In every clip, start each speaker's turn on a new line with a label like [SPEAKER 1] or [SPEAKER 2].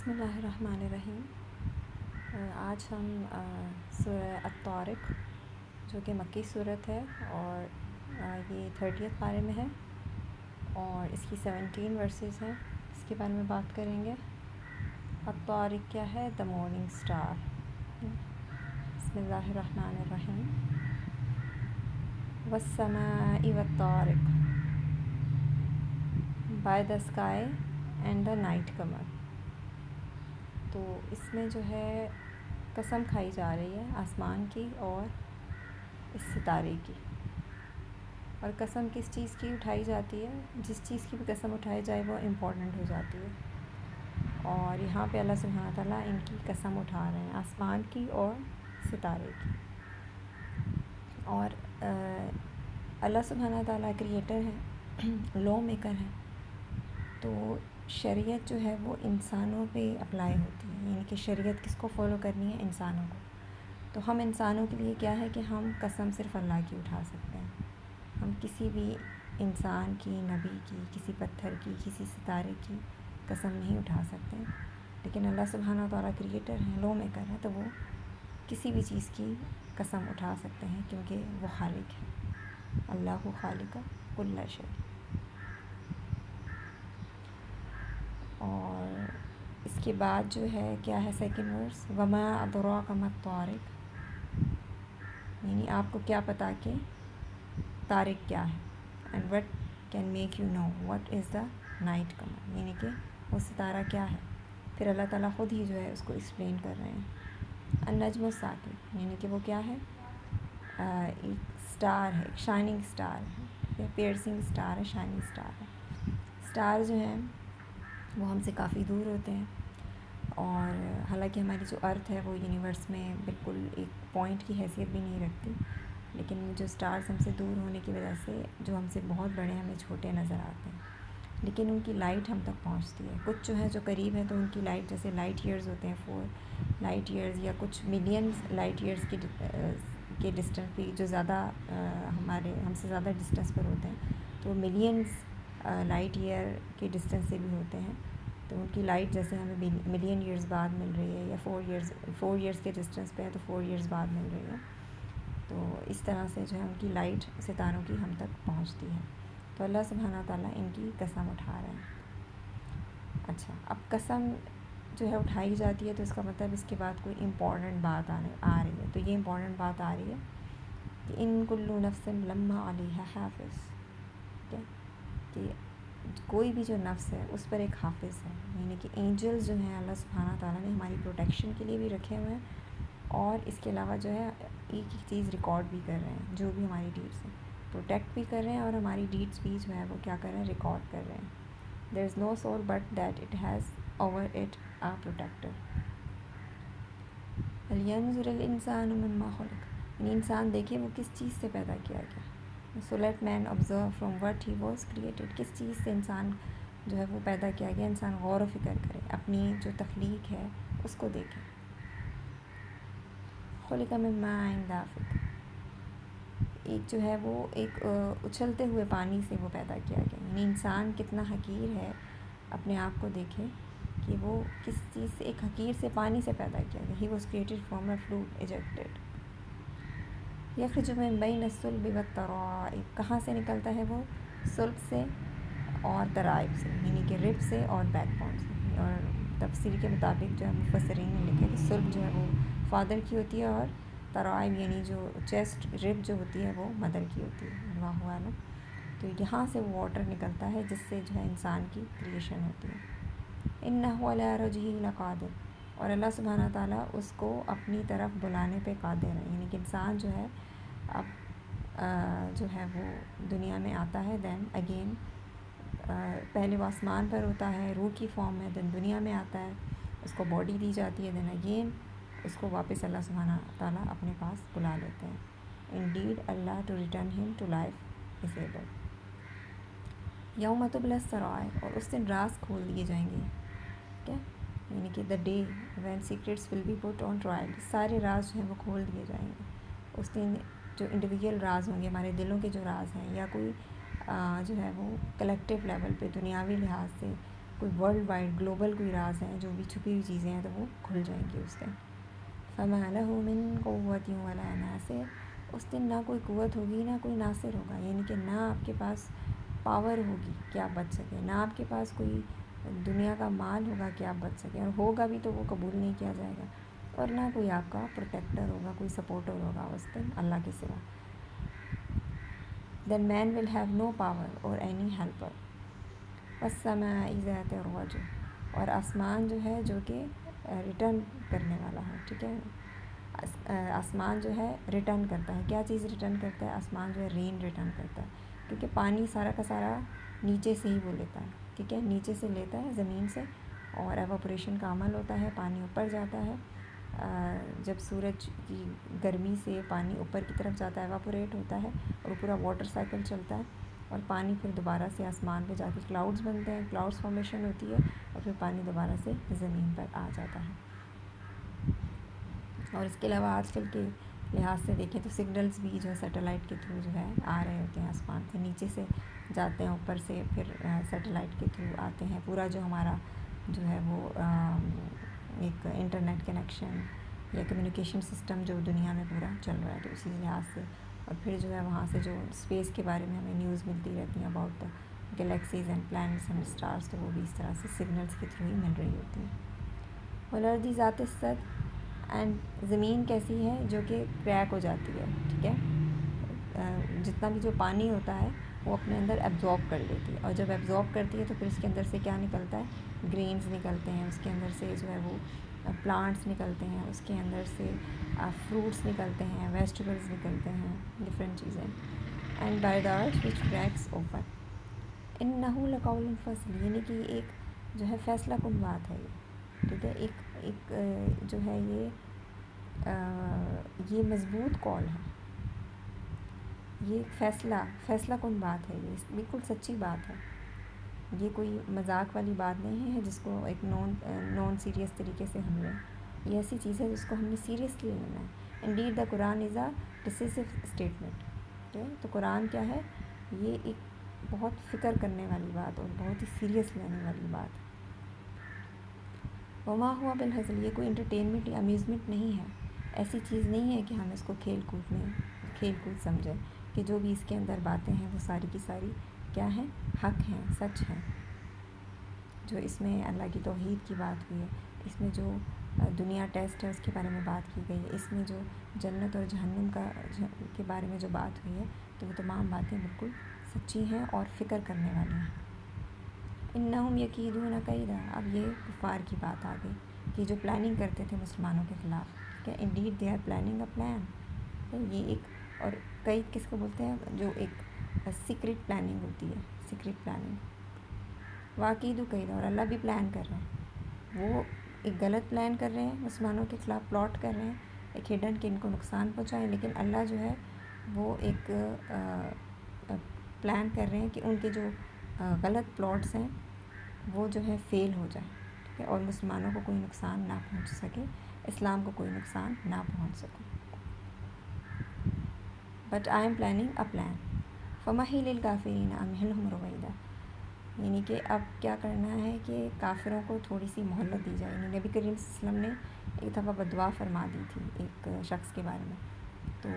[SPEAKER 1] بسم اللہ الرحمن الرحیم۔ آج ہم سورہ الطارق جو کہ مکی صورت ہے اور یہ 30 پارے میں ہے اور اس کی 17 ورسز ہیں، اس کے بارے میں بات کریں گے۔ الطارق کیا ہے؟ The morning star. بسم اللہ الرحمن الرحیم۔ والسماء والطارق، by the sky and the night comer. تو اس میں جو ہے قسم کھائی جا رہی ہے آسمان کی اور اس ستارے کی۔ اور قسم کس چیز کی اٹھائی جاتی ہے؟ جس چیز کی بھی قسم اٹھائی جائے وہ امپورٹنٹ ہو جاتی ہے، اور یہاں پہ اللہ سبحانہ تعالیٰ ان کی قسم اٹھا رہے ہیں، آسمان کی اور ستارے کی۔ اور اللہ سبحانہ تعالیٰ کریٹر ہے، لا میکر ہے، تو شریعت جو ہے وہ انسانوں پہ اپلائی ہوتی ہے، یعنی کہ شریعت کس کو فالو کرنی ہے؟ انسانوں کو۔ تو ہم انسانوں کے لیے کیا ہے کہ ہم قسم صرف اللہ کی اٹھا سکتے ہیں، ہم کسی بھی انسان کی، نبی کی، کسی پتھر کی، کسی ستارے کی قسم نہیں اٹھا سکتے۔ لیکن اللہ سبحانہ تعالیٰ کریٹر ہیں، لا میکر ہے، تو وہ کسی بھی چیز کی قسم اٹھا سکتے ہیں کیونکہ وہ خالق ہے۔ اللہ خالق کل شیء۔ اور اس کے بعد جو ہے کیا ہے سیکنڈ ورس؟ وما ادراک ما الطارق، یعنی آپ کو کیا پتا کہ طارق کیا ہے، and what can make you know what is the night comer, یعنی کہ وہ ستارہ کیا ہے۔ پھر اللہ تعالیٰ خود ہی جو ہے اس کو ایکسپلین کر رہے ہیں۔ النجم الثاقب، یعنی کہ وہ کیا ہے؟ ایک اسٹار ہے، ایک شائننگ اسٹار ہے، یا پیئرسنگ اسٹار ہے، شائننگ اسٹار ہے۔ اسٹار جو ہیں وہ ہم سے کافی دور ہوتے ہیں، اور حالانکہ ہماری جو ارتھ ہے وہ یونیورس میں بالکل ایک پوائنٹ کی حیثیت بھی نہیں رکھتی، لیکن جو اسٹارز ہم سے دور ہونے کی وجہ سے جو ہم سے بہت بڑے ہمیں چھوٹے نظر آتے ہیں، لیکن ان کی لائٹ ہم تک پہنچتی ہے۔ کچھ جو ہے جو قریب ہیں تو ان کی لائٹ جیسے لائٹ ایئرز ہوتے ہیں، 4 لائٹ ایئرز یا کچھ ملینز لائٹ ایئرز کے ڈسٹینس پہ جو زیادہ ہم سے زیادہ ڈسٹینس پر ہوتے ہیں، تو وہ ملینز لائٹ ایئر کے ڈسٹینس سے بھی ہوتے ہیں، تو ان کی لائٹ جیسے ہمیں ملین ایئرز بعد مل رہی ہے، یا 4 ایئرز کے ڈسٹینس پہ ہے تو 4 ایئرز بعد مل رہی ہے، تو اس طرح سے جو ہے ان کی لائٹ ستاروں کی ہم تک پہنچتی ہے۔ تو اللہ سبحانہ تعالیٰ ان کی قسم اٹھا رہے ہیں۔ اچھا، اب قسم جو ہے اٹھائی جاتی ہے تو اس کا مطلب اس کے بعد کوئی امپورٹنٹ بات آ رہی ہے، تو یہ امپورٹنٹ بات آ رہی ہے کہ ان کل نفس لما علیہا حافظ، ٹھیک ہے، کہ کوئی بھی جو نفس ہے اس پر ایک حافظ ہے، یعنی کہ اینجلز جو ہیں اللہ سبحانہ تعالیٰ نے ہماری پروٹیکشن کے لیے بھی رکھے ہوئے ہیں، اور اس کے علاوہ جو ہے ایک ایک چیز ریکارڈ بھی کر رہے ہیں، جو بھی ہماری ڈیڈس ہیں پروٹیکٹ بھی کر رہے ہیں، اور ہماری ڈیڈس بھی جو ہے وہ کیا کر رہے ہیں؟ ریکارڈ کر رہے ہیں۔ There is no soul but that it has over it a protector. فَلْيَنظُرِ الْإِنسَانُ مِمَّا خُلِقَ، یعنی انسان دیکھے وہ کس چیز سے پیدا کیا گیا۔ So let man observe from what he was created، کس چیز سے انسان جو ہے وہ پیدا کیا گیا، انسان غور و فکر کرے، اپنی جو تخلیق ہے اس کو دیکھے۔ خُلِقَ مِن مَاءٍ دَافِقٍ، ایک جو ہے وہ ایک اچھلتے ہوئے پانی سے وہ پیدا کیا گیا، یعنی انسان کتنا حقیر ہے، اپنے آپ کو دیکھے کہ وہ کس چیز سے، ایک حقیر سے پانی سے پیدا کیا گیا۔ He was created from a fluid ejected۔ یخرج من بین الصلب والترائب، کہاں سے نکلتا ہے وہ؟ صلب سے اور ترائب سے، یعنی کہ رب سے اور بیک بون سے۔ اور تفسیر کے مطابق جو ہے مفسرین نے لکھا کہ صلب جو ہے وہ فادر کی ہوتی ہے، اور ترائب یعنی جو چیسٹ رب جو ہوتی ہے وہ مدر کی ہوتی ہے، اللہ اعلم۔ تو یہاں سے وہ واٹر نکلتا ہے جس سے جو ہے انسان کی کریشن ہوتی ہے۔ انہ علی رجعہ لقادر، اور اللہ سبحانہ تعالیٰ اس کو اپنی طرف بلانے پہ قادر ہے، یعنی کہ انسان جو ہے اب جو ہے وہ دنیا میں آتا ہے، دین اگین پہلے وہ آسمان پر ہوتا ہے روح کی فارم میں، دین دنیا میں آتا ہے، اس کو باڈی دی جاتی ہے، دین اگین اس کو واپس اللہ سبحانہ تعالیٰ اپنے پاس بلا لیتے ہیں۔ انڈیڈ اللہ ٹو ریٹرن ہم ٹو لائف از ایبل۔ یوم تبلی السرائر، اور اس دن راز کھول دیے جائیں گے، ٹھیک ہے، یعنی کہ the day when secrets will be put on trial, سارے راز جو ہیں وہ کھول دیے جائیں گے اس دن۔ جو انڈیویجول راز ہوں گے، ہمارے دلوں کے جو راز ہیں، یا کوئی جو ہے وہ کلیکٹیو لیول پہ دنیاوی لحاظ سے کوئی ورلڈ وائڈ گلوبل کوئی راز ہیں، جو بھی چھپی ہوئی چیزیں ہیں، تو وہ کھل جائیں گی اس دن. فما لہ من قوت ولا ناصر، اس دن نہ کوئی قوت ہوگی نہ کوئی ناصر ہوگا، یعنی کہ نہ آپ کے پاس پاور ہوگی کہ آپ بچ سکیں، نہ آپ کے پاس کوئی دنیا کا مال ہوگا کہ آپ بچ سکیں، اور ہوگا بھی تو وہ قبول نہیں کیا جائے گا، اور نہ کوئی آپ کا پروٹیکٹر ہوگا، کوئی سپورٹر ہوگا اس دن اللہ کے سوا. دین مین ول ہیو نو پاور اور اینی ہیلپر. والسماء ذات الرجع، اور آسمان جو ہے جو کہ ریٹرن کرنے والا ہے. ٹھیک ہے، آسمان جو ہے ریٹرن کرتا ہے. کیا چیز ریٹرن کرتا ہے؟ آسمان جو ہے رین ریٹرن کرتا ہے، کیونکہ پانی سارا کا سارا نیچے سے ہی وہ لیتا ہے. ٹھیک ہے، نیچے سے لیتا ہے زمین سے، اور ایواپوریشن کا عمل ہوتا ہے، پانی اوپر جاتا ہے. جب سورج کی گرمی سے پانی اوپر کی طرف جاتا ہے، ایواپوریٹ ہوتا ہے، اور پورا واٹر سائیکل چلتا ہے، اور پانی پھر دوبارہ سے آسمان پہ جا کے کلاؤڈز بنتے ہیں، کلاؤڈز فارمیشن ہوتی ہے، اور پھر پانی دوبارہ سے زمین پر آ جاتا ہے. اور اس کے علاوہ آج کل کے لحاظ سے دیکھیں تو سگنلز بھی جو ہے سیٹلائٹ کے تھرو جو ہے آ رہے ہوتے ہیں، آسمان سے نیچے سے جاتے ہیں، اوپر سے پھر سیٹلائٹ کے تھرو آتے ہیں. پورا جو ہمارا جو ہے وہ ایک انٹرنیٹ کنیکشن یا کمیونیکیشن سسٹم جو دنیا میں پورا چل رہا ہے، تو اسی لحاظ سے. اور پھر جو ہے وہاں سے جو اسپیس کے بارے میں ہمیں نیوز ملتی رہتی ہیں about the galaxies and plants and stars, تو وہ بھی اس طرح سے سگنلز کے تھرو ہی مل رہی ہوتی ہیں. والارض ذات الصدع، اینڈ زمین کیسی ہے؟ جو کہ کریک ہو جاتی ہے. ٹھیک ہے، جتنا بھی جو پانی ہوتا ہے وہ اپنے اندر ایبزارب کر لیتی ہے، اور جب ایبزارب کرتی ہے تو پھر اس کے اندر سے کیا نکلتا ہے؟ گرینز نکلتے ہیں، اس کے اندر سے جو ہے وہ پلانٹس نکلتے ہیں، اس کے اندر سے فروٹس نکلتے ہیں، ویجیٹیبلز نکلتے ہیں، ڈفرینٹ چیزیں. And by the earth which cracks open انہ لقول فصل، یعنی کہ ایک جو ہے فیصلہ کن بات ہے یہ. ٹھیک ہے، ایک جو ہے یہ مضبوط قول ہے، یہ ایک فیصلہ کن بات ہے، یہ بالکل سچی بات ہے. یہ کوئی مذاق والی بات نہیں ہے جس کو ایک نان سیریس طریقے سے ہم لیں. یہ ایسی چیز ہے جس کو ہم نے سیریسلی لینا ہے. انڈیڈ دا قرآن از اے ڈسیسو اسٹیٹمنٹ. تو قرآن کیا ہے؟ یہ ایک بہت فکر کرنے والی بات اور بہت ہی سیریس لینے والی بات. وما ہوا بالہزل، یہ کوئی انٹرٹینمنٹ یا امیوزمنٹ نہیں ہے. ایسی چیز نہیں ہے کہ ہم اس کو کھیل کود سمجھیں، کہ جو بھی اس کے اندر باتیں ہیں وہ ساری کی ساری کیا ہیں؟ حق ہیں، سچ ہیں. جو اس میں اللہ کی توحید کی بات ہوئی ہے، اس میں جو دنیا ٹیسٹ ہے اس کے بارے میں بات کی گئی ہے، اس میں جو جنت اور جہنم کے بارے میں جو بات ہوئی ہے، تو وہ تمام باتیں بالکل سچی ہیں اور فکر کرنے والی ہیں. انہم یکیدون کیدا، اب یہ کفار کی بات آ گئی کہ جو پلاننگ کرتے تھے مسلمانوں کے خلاف. ٹھیک ہے، indeed they are planning a plan. یہ ایک، اور کئی کس کو بولتے ہیں؟ جو ایک سیکرٹ پلاننگ ہوتی ہے، سیکرٹ پلاننگ. واقعی قیدا، اور اللہ بھی پلان کر رہے ہیں. وہ ایک غلط پلان کر رہے ہیں، مسلمانوں کے خلاف پلاٹ کر رہے ہیں، ایک ہڈن کہ ان کو نقصان پہنچائیں، لیکن اللہ جو ہے وہ ایک پلان کر رہے ہیں کہ ان کے جو غلط پلاٹس ہیں وہ جو ہے فیل ہو جائیں. ٹھیک ہے، اور مسلمانوں کو کوئی نقصان نہ پہنچ سکے، اسلام کو کوئی نقصان نہ پہنچ سکے. But I am planning a plan فمہل للکافرین امہلہم رویدا، یعنی کہ اب کیا کرنا ہے کہ کافروں کو تھوڑی سی مہلت دی جائے. نبی کریم صلی اللہ علیہ وسلم نے ایک دفعہ بددعا فرما دی تھی ایک شخص کے بارے میں، تو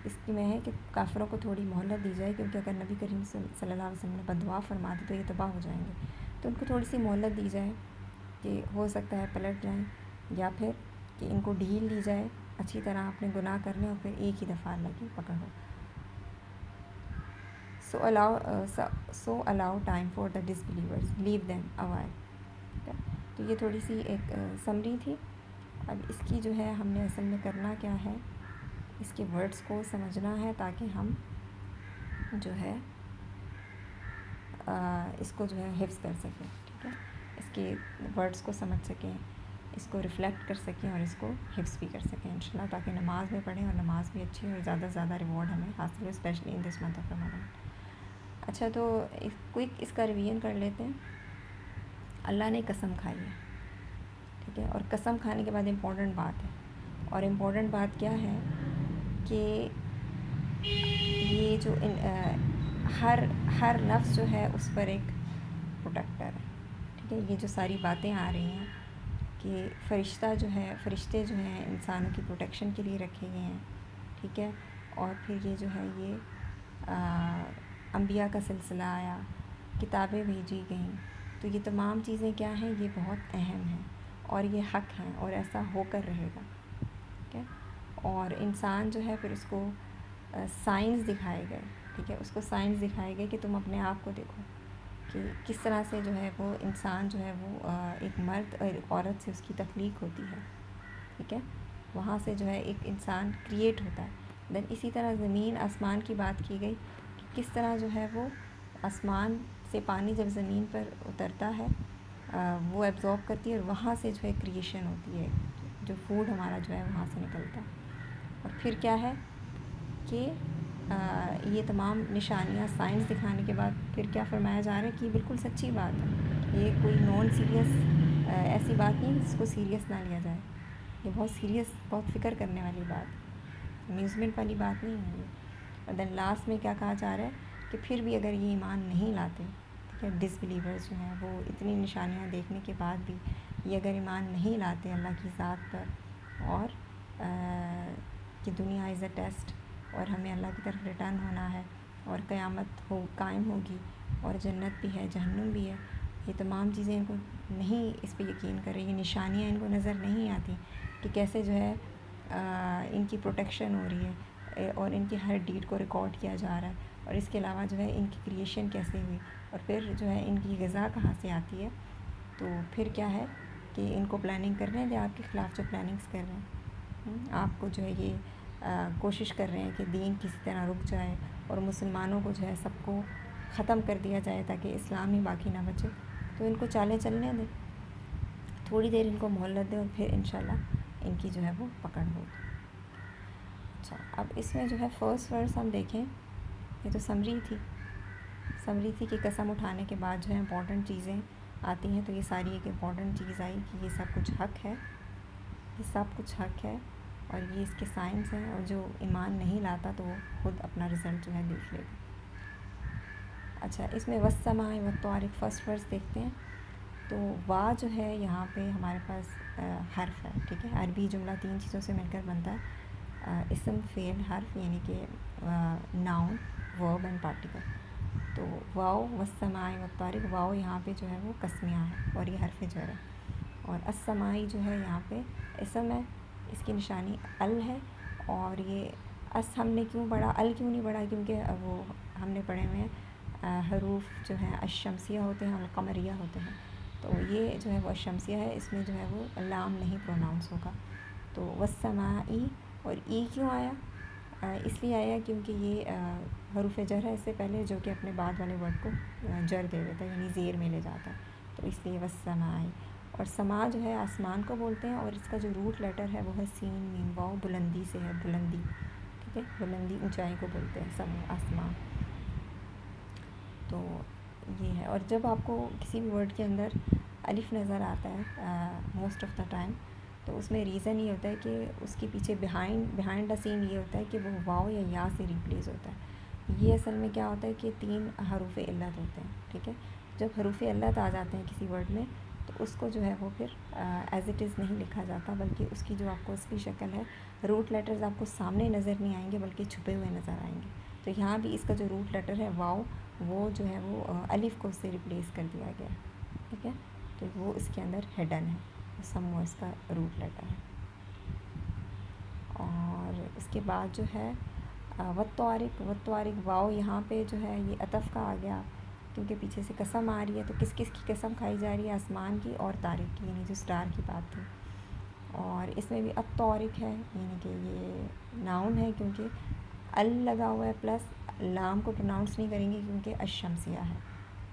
[SPEAKER 1] اس میں ہے کہ کافروں کو تھوڑی مہلت دی جائے، کیونکہ اگر نبی کریم صلی اللہ علیہ وسلم نے بددعا فرما دی تو یہ تباہ ہو جائیں گے. تو ان کو تھوڑی سی مہلت دی جائے کہ ہو سکتا ہے پلٹ جائیں، یا پھر کہ ان کو ڈھیل دی جائے، اچھی طرح اپنے گناہ کر لیں اور پھر ایک ہی دفعہ اللہ کی پکڑ ہو. So allow time for the disbelievers leave them awhile. تو یہ تھوڑی سی ایک سمری تھی. اب اس کی جو ہے ہم نے اصل میں کرنا کیا ہے، اس کے ورڈز کو سمجھنا ہے تاکہ ہم جو ہے اس کو جو ہے حفظ کر سکیں. ٹھیک ہے، اس کے ورڈز کو سمجھ سکیں، اس کو ریفلیکٹ کر سکیں اور اس کو حفظ بھی کر سکیں انشاءاللہ، تاکہ نماز میں پڑھیں اور نماز بھی اچھی اور زیادہ سے زیادہ ریوارڈ ہمیں حاصل ہو، especially in this month of Ramadan. اچھا، تو کوئک اس کا ریویژن کر لیتے ہیں. اللہ نے قسم کھائی ہے. ٹھیک ہے، اور قسم کھانے کے بعد امپورٹنٹ بات ہے، اور امپورٹنٹ بات کیا ہے کہ یہ جو ہر نفس جو ہے اس پر ایک پروٹیکٹر ہے. ٹھیک ٹھیک ہے. یہ جو ساری باتیں آ رہی ہیں کہ فرشتے جو ہیں انسانوں کی پروٹیکشن کے لیے رکھے گئے ہیں. ٹھیک ہے. اور پھر یہ جو ہے یہ انبیاء کا سلسلہ آیا، کتابیں بھیجی گئیں. تو یہ تمام چیزیں کیا ہیں؟ یہ بہت اہم ہیں اور یہ حق ہیں اور ایسا ہو کر رہے گا. ٹھیک ہے. اور انسان جو ہے پھر اس کو سائنس دکھائے گئے. ٹھیک ہے. اس کو سائنس دکھائے گئے کہ تم اپنے آپ کو دیکھو کہ کس طرح سے جو ہے وہ انسان جو ہے وہ ایک مرد اور ایک عورت سے اس کی تخلیق ہوتی ہے. ٹھیک ہے. وہاں سے جو ہے ایک انسان کریٹ ہوتا ہے. دین اسی طرح زمین آسمان کی بات کی گئی کہ کس طرح جو ہے وہ آسمان سے پانی جب زمین پر اترتا ہے وہ ایبزارب کرتی ہے اور وہاں سے جو ہے کریشن ہوتی ہے، جو فوڈ ہمارا جو ہے وہاں سے نکلتا ہے. اور پھر کیا ہے کہ یہ تمام نشانیاں سائنس دکھانے کے بعد پھر کیا فرمایا جا رہا ہے کہ یہ بالکل سچی بات ہے. یہ کوئی نان سیریس ایسی بات نہیں جس کو سیریس نہ لیا جائے. یہ بہت سیریس، بہت فکر کرنے والی بات، امیوزمنٹ والی بات نہیں ہے. اور دین لاسٹ میں کیا کہا جا رہا ہے کہ پھر بھی اگر یہ ایمان نہیں لاتے، ٹھیک ہے، ڈس بلیورز جو ہیں وہ اتنی نشانیاں دیکھنے کے بعد بھی یہ اگر ایمان نہیں لاتے اللہ کی ذات پر اور کہ دنیا از اے ٹیسٹ اور ہمیں اللہ کی طرف ریٹرن ہونا ہے اور قیامت قائم ہوگی اور جنت بھی ہے جہنم بھی ہے، یہ تمام چیزیں ان کو نہیں اس پہ یقین کر رہی. یہ نشانیاں ان کو نظر نہیں آتی کہ کیسے جو ہے ان کی پروٹیکشن ہو رہی ہے اور ان کی ہر ڈیڈ کو ریکارڈ کیا جا رہا ہے. اور اس کے علاوہ جو ہے ان کی کریشن کیسے ہوئی اور پھر جو ہے ان کی غذا کہاں سے آتی ہے. تو پھر کیا ہے کہ ان کو پلاننگ کر رہے ہیں، آپ کے خلاف جو پلاننگز کر رہے ہیں، آپ کو جو ہے یہ کوشش کر رہے ہیں کہ دین کسی طرح رک جائے اور مسلمانوں کو جو ہے سب کو ختم کر دیا جائے تاکہ اسلام ہی باقی نہ بچے. تو ان کو چالیں چلنے دیں، تھوڑی دیر ان کو مہلت دیں اور پھر انشاءاللہ ان کی جو ہے وہ پکڑ ہوگی. اچھا، اب اس میں جو ہے فرسٹ ورس ہم دیکھیں. یہ تو سمری تھی کہ قسم اٹھانے کے بعد جو ہے امپورٹنٹ چیزیں آتی ہیں. تو یہ ساری ایک امپورٹنٹ چیز آئی کہ یہ سب کچھ حق ہے، یہ سب کچھ حق ہے اور یہ اس کے سائنس ہیں. اور جو ایمان نہیں لاتا تو وہ خود اپنا رزلٹ جو ہے دیکھ لے گا. اچھا، اس میں والسماء والطارق فرسٹ ورس دیکھتے ہیں. تو وا جو ہے یہاں پہ ہمارے پاس حرف ہے. ٹھیک ہے. عربی جملہ 3 چیزوں سے مل کر بنتا ہے، اسم، فعل، حرف، یعنی کہ ناؤن، ورب اینڈ پارٹیکل. تو واؤ والسماء والطارق، واؤ یہاں پہ جو ہے وہ قسمیہ ہے اور یہ حرف جر ہے. اور السماء جو ہے یہاں پہ اسم ہے، اس کی نشانی ال ہے. اور یہ ہم نے کیوں پڑھا، ال کیوں نہیں پڑھا؟ کیونکہ وہ ہم نے پڑھے ہوئے ہیں حروف جو ہیں الشمسیہ ہوتے ہیں اور القمریہ ہوتے ہیں. تو یہ جو ہے وہ الشمسیہ ہے، اس میں جو ہے وہ لام نہیں پروناؤنس ہوگا. تو والسماء، اور ای کیوں آیا؟ اس لیے آیا کیونکہ یہ حروف جر ہے اس سے پہلے، جو کہ اپنے بعد والے ورڈ کو جر دے دیتا ہے، یعنی زیر میں لے جاتا ہے. تو اس لیے والسماء. اور سما جو ہے آسمان کو بولتے ہیں اور اس کا جو روٹ لیٹر ہے وہ ہے سین میم واؤ، بلندی سے ہے، بلندی. ٹھیک ہے. بلندی، اونچائی کو بولتے ہیں سما، آسمان. تو یہ ہے. اور جب آپ کو کسی بھی ورڈ کے اندر الف نظر آتا ہے موسٹ آف دا ٹائم، تو اس میں ریزن یہ ہوتا ہے کہ اس کے پیچھے بیہائنڈ دا سین یہ ہوتا ہے کہ وہ واؤ یا یا سے ریپلیس ہوتا ہے. یہ اصل میں کیا ہوتا ہے کہ 3 حروف علت ہوتے ہیں. ٹھیک ہے. جب حروف علت آ جاتے ہیں کسی ورڈ میں تو اس کو جو ہے وہ پھر ایز اٹ از نہیں لکھا جاتا، بلکہ اس کی جو آپ کو اصلی شکل ہے، روٹ لیٹرز آپ کو سامنے نظر نہیں آئیں گے بلکہ چھپے ہوئے نظر آئیں گے. تو یہاں بھی اس کا جو روٹ لیٹر ہے واؤ، وہ جو ہے وہ الف کو اس سے ریپلیس کر دیا گیا. ٹھیک ہے. تو وہ اس کے اندر ہڈن ہے، سمو اس کا روٹ لیٹر ہے. اور اس کے بعد جو ہے والطارق، واؤ یہاں پہ جو ہے یہ عطف کا آ گیا کیونکہ پیچھے سے قسم آ رہی ہے. تو کس کس کی قسم کھائی جا رہی ہے؟ آسمان کی اور طارق کی، یعنی جو اسٹار کی بات تھی. اور اس میں بھی الطارق ہے، یعنی کہ یہ ناؤن ہے کیونکہ ال لگا ہوا ہے پلس لام کو پروناؤنس نہیں کریں گے کیونکہ الشمسیہ ہے.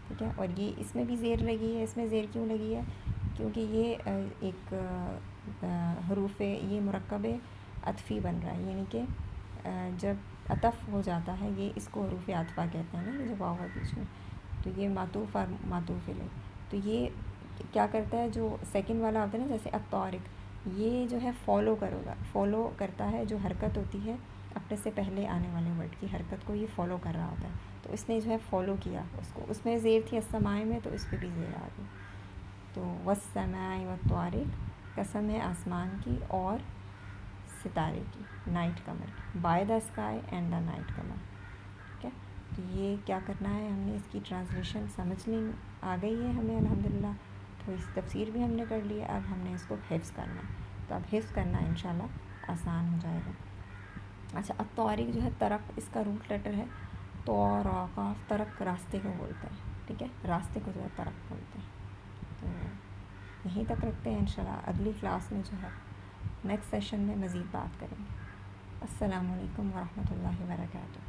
[SPEAKER 1] ٹھیک ہے. اور یہ اس میں بھی زیر لگی ہے. اس میں زیر کیوں لگی ہے؟ کیونکہ یہ ایک حروف، یہ مرکب عطفی بن رہا ہے، یعنی کہ جب عطف ہو جاتا ہے، یہ اس کو حروف عطفہ کہتے ہیں نا، یہ جو واو ہے بیچ میں. تو یہ معطوف اور معطوف الیہ. تو یہ کیا کرتا ہے، جو سیکنڈ والا ہوتا ہے نا جیسے الطارق، یہ جو ہے فالو کرتا ہے جو حرکت ہوتی ہے اپنے سے پہلے آنے والے ورڈ کی حرکت کو، یہ فالو کر رہا ہوتا ہے. تو اس نے جو ہے فالو کیا اس کو. اس میں زیر تھی السماء میں، تو اس پہ بھی زیر آ گئی. تو والسماء والطارق، قسم ہے آسمان کی اور ستارے کی، نائٹ کمر کی، by the sky and the night کمر. ٹھیک ہے، تو یہ کیا کرنا ہے، ہم نے اس کی ٹرانسلیشن سمجھ لی آ گئی ہے ہمیں الحمدللہ. تو اس تفسیر بھی ہم نے کر لی ہے، اب ہم نے اس کو حفظ کرنا ہے. تو اب حفظ کرنا انشاءاللہ آسان ہو جائے گا. اچھا، الطارق جو ہے طرق، اس کا روٹ لیٹر ہے طارق. طرق راستے کو بولتے ہیں. ٹھیک ہے، راستے کو جو ہے طرق بولتے ہیں. تو یہیں تک رکھتے ہیں، انشاءاللہ اگلی کلاس میں جو ہے نیکسٹ سیشن میں مزید بات کریں گے. السلام علیکم ورحمۃ اللہ وبرکاتہ.